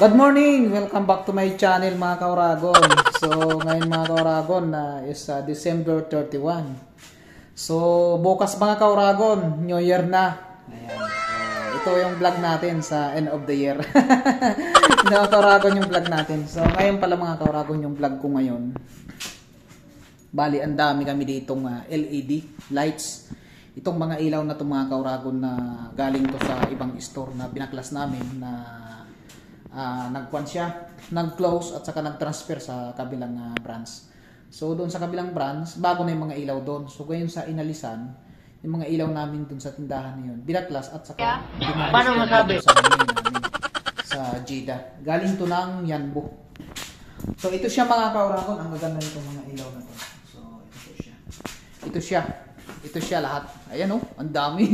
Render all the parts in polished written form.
Good morning! Welcome back to my channel mga kauragon. So ngayon mga kauragon is December 31. So bukas mga kauragon, New Year na. Ayan. Ito yung vlog natin sa end of the year. Mga kauragon yung vlog natin. So ngayon pala mga kauragon yung vlog ko ngayon. Bali ang dami kami ditong LED lights. Itong mga ilaw na itong mga kauragon na galing to sa ibang store na binaklas namin na nag-quan siya, nag-close at saka nag-transfer sa kabilang branch. So doon sa kabilang branch, bago na yung mga ilaw doon. So ngayon sa inalisan, yung mga ilaw namin doon sa tindahan na yun, binaklas at saka paano masabi? Sa Jeddah. Galing to ng Yanbu. So ito siya mga kauragon, ang maganda nitong mga ilaw na to. So ito siya. Ito siya lahat. Ayan oh, ang dami.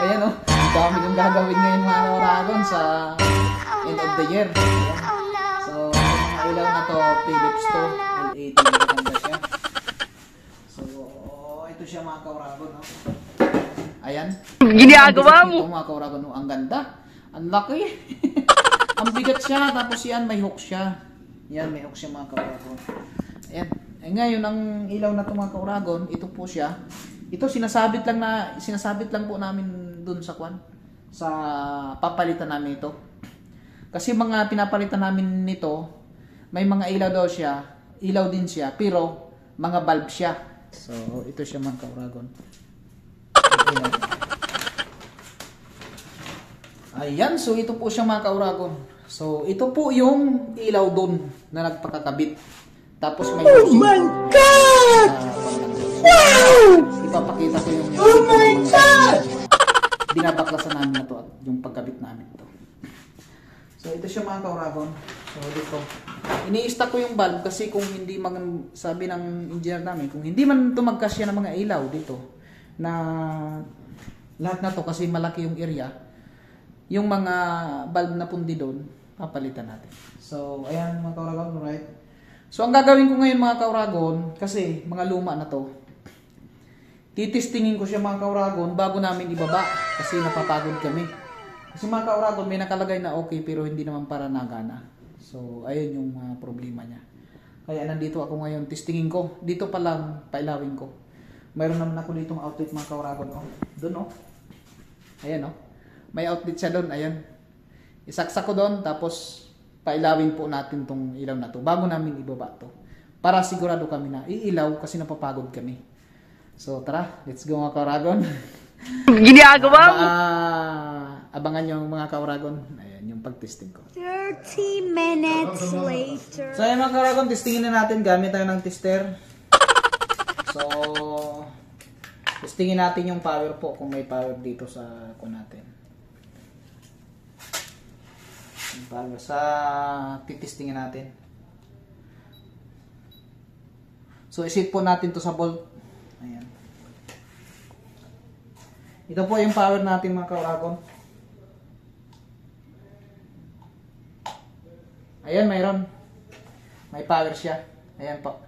Ayan oh, ang dami kong gagawin ngayon mga kauragon sa end of the year. Ayan. So, mga ilaw na to, Philips to, LED, maganda siya. So, ito siya mga kauragon. Oh. Ayan. Ginagawa mo? Ito mga kauragon, oh, ang ganda. Ang laki. Ang bigat siya, tapos yan, may hook siya. Yan, may hook siya mga kauragon. Ayan. Eh ngayon ang ilaw na ito mga kauragon, ito po siya. Ito sinasabit lang po namin dun sa kwan. Sa papalitan namin ito. Kasi mga pinapalitan namin nito, may mga ilaw daw siya, ilaw din siya, pero mga bulb siya. So ito siya mga kauragon. Ayan, so ito po siya mga kauragon. So ito po yung ilaw dun na nagpakakabit. Tapos may oh my God! Wow! Ipapakita ko yung oh my God! Binabaklasan namin na to at yung pagkabit namin to. So ito siya mga kauragon. So dito. Ini-stack ko yung bulb kasi kung hindi man, sabi ng engineer namin, kung hindi man ito magkasya ng mga ilaw dito na lahat na to kasi malaki yung area, yung mga bulb na pundi doon, papalitan natin. So ayan mga kauragon, right? So, ang gagawin ko ngayon mga kauragon, kasi mga luma na to, titistingin ko siya mga kauragon bago namin ibaba kasi napapagod kami. Kasi mga kauragon, may nakalagay na okay pero hindi naman para nagana. So, ayun yung problema niya. Kaya nandito ako ngayon, testingin ko. Dito pa lang, pailawin ko. Mayroon naman ako ditong outlet mga kauragon. Oh, doon oh. Ayan oh. May outlet siya doon, ayan. Isaksak ko doon, tapos pailawin po natin tong ilaw na to bago namin ibaba to para sigurado kami na iilaw kasi napapagod kami. So tara, let's go mga kauragon. Ginagawa mo? Abangan nyo mga kauragon. Ayan yung pag-testing ko. 30 minutes later. So ayan mga kauragon, testingin na natin gamit tayo ng tester. So testingin natin yung power po kung may power dito sa ko natin. Para sa titistingin natin. So isit po natin to sa volt. Ayan. Ito po yung power natin mga kauragon. Ayan, mayroon. May power siya. Ayan po.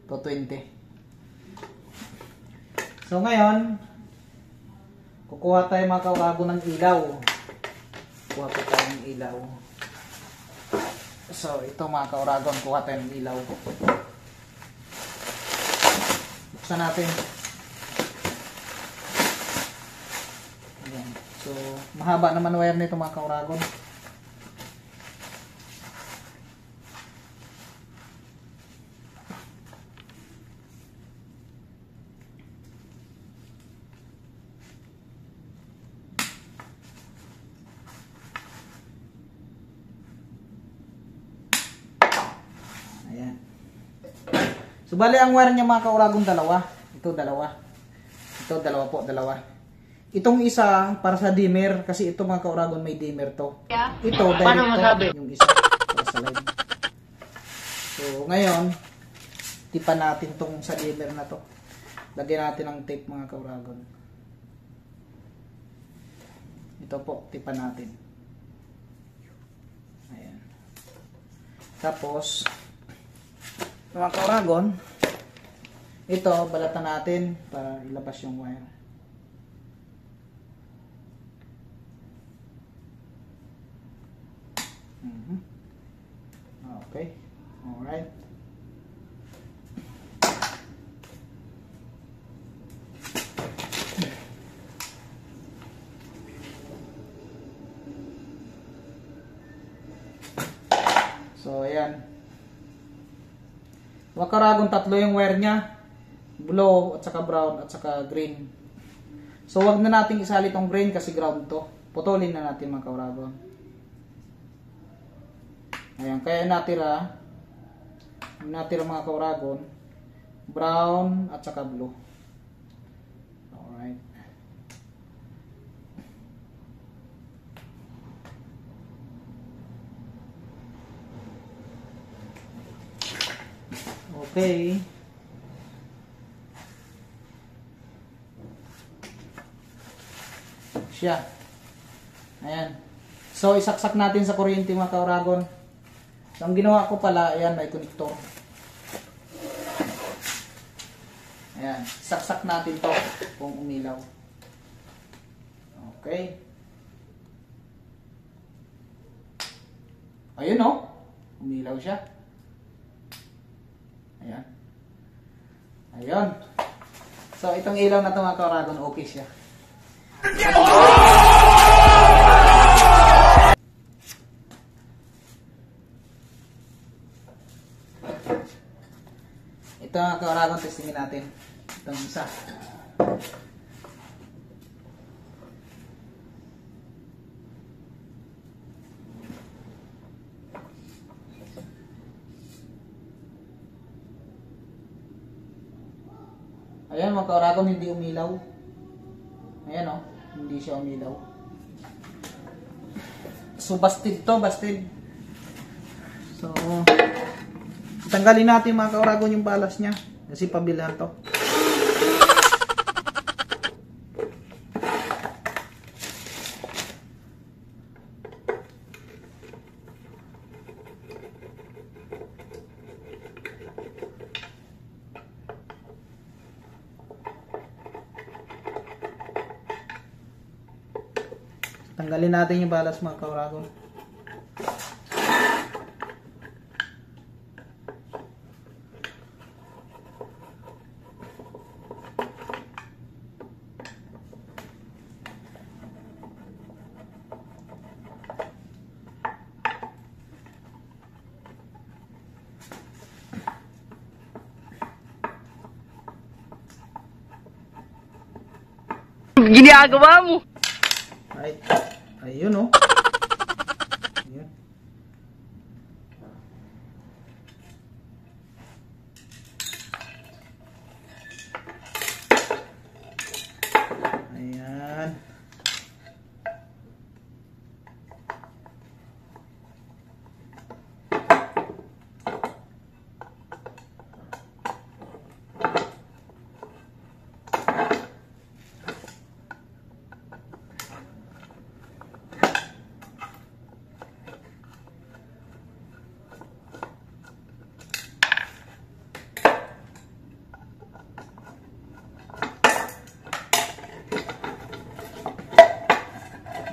220. So ngayon, kukuha tayo mga kauragon ng ilaw. Kuha po tayo ng ilaw. So, ito mga kauragon, kuha tayo ng ilaw. Buksan natin. Ayan. So, mahaba naman wire nito mga kauragon. Ayan. So, bali ang wire niya mga kauragon dalawa. Ito dalawa. Ito dalawa po, dalawa. Itong isa para sa dimmer kasi ito mga kauragon may dimmer to. Ito direct yung isa para sa live. So, ngayon tipan natin tong sa dimmer na to. Lagyan natin ng tape mga kauragon. Ito po, tipan natin. Ayan. Tapos mga kauragon, ito, balatan natin para ilabas yung wire. Okay? Alright. So, ayan. Mga Karagon, tatlo yung wire niya. Blue, at saka brown, at saka green. So, wag na natin isali tong green kasi ground to. Putulin na natin mga Karagon. Ayan, kaya natira mga Karagon, brown, at saka blue. Alright. Okay. Siya. Ayan. So, isaksak natin sa kuryente mga Karagon. So, ang ginawa ko pala, ayan, may connector. Ayan. Saksak natin to kung umilaw. Okay. Ayun o. Umilaw siya. Ayan. Ayun. So, itong ilaw na ito mga Karagon, okay siya. Ito mga Karagon, testingin natin. Itong isa. Ayan mga Karagon, hindi umilaw. Ayan o, hindi siya umilaw. So busted to, busted. So, tanggalin natin mga Karagon yung balas niya. Kasi pabilhan to. Tanggalin natin yung balas mga Karagon. Ginagawa mo. Right. Ayun o. Ayun. Ayan.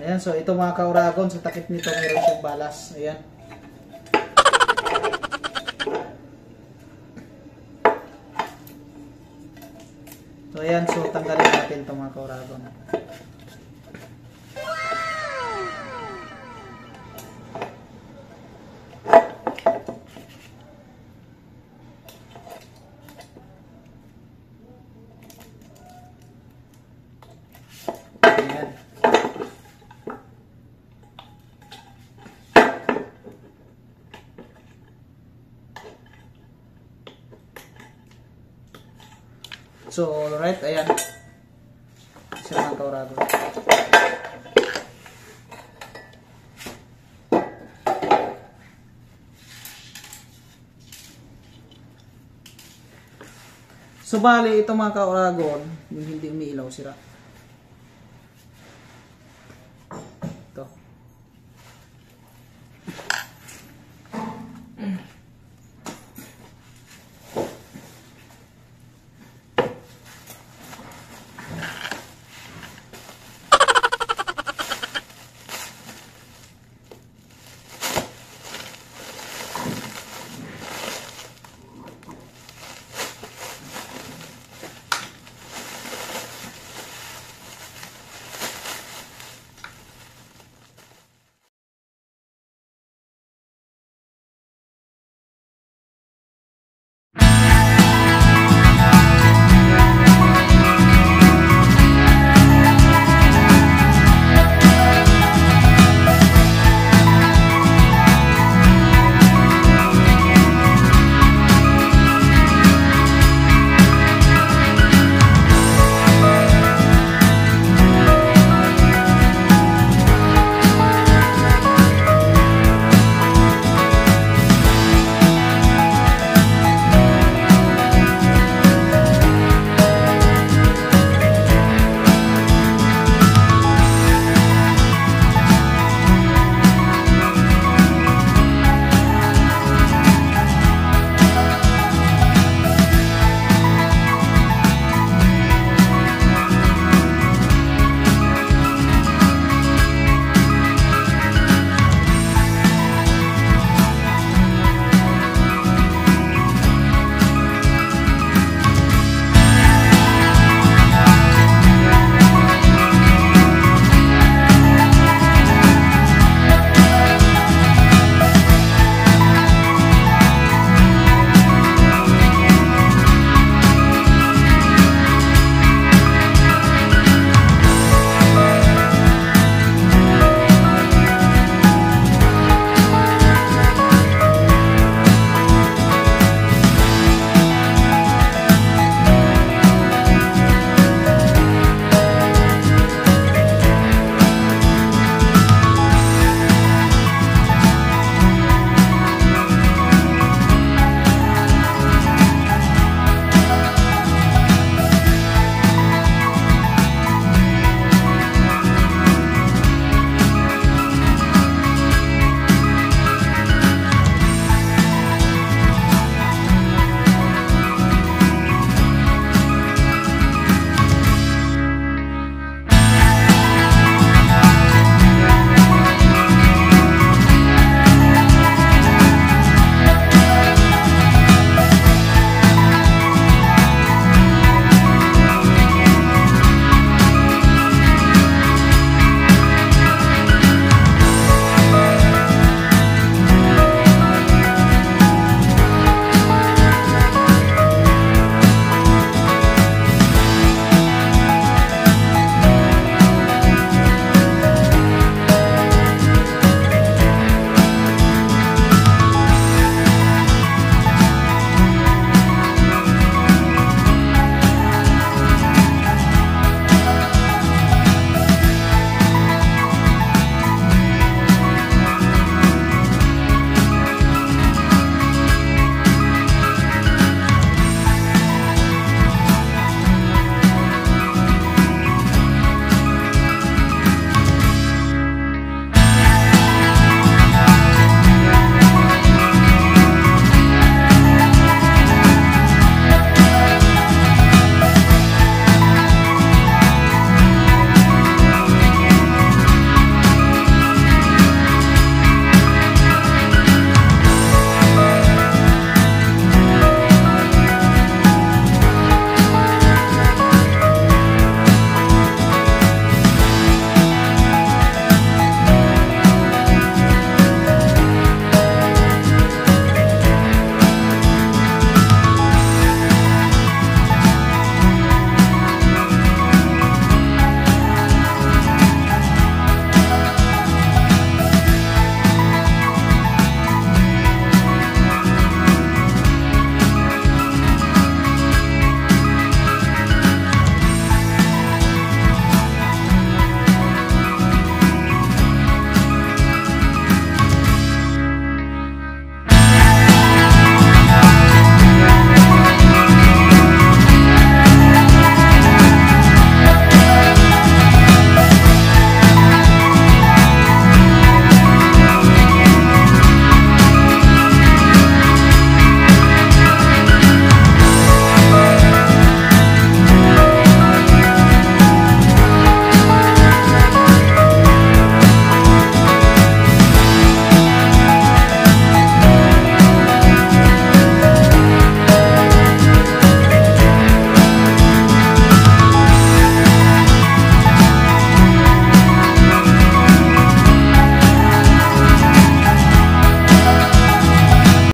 Ayan, so ito mga Karagon, sa takip nito mayroon siyang balas. Ayan. So ayan, so tanggalin natin ito mga Karagon. Ayan. So, alright, ayan. Isa mga Karagon. So, bali, ito mga Karagon, yung hindi umiilaw sira.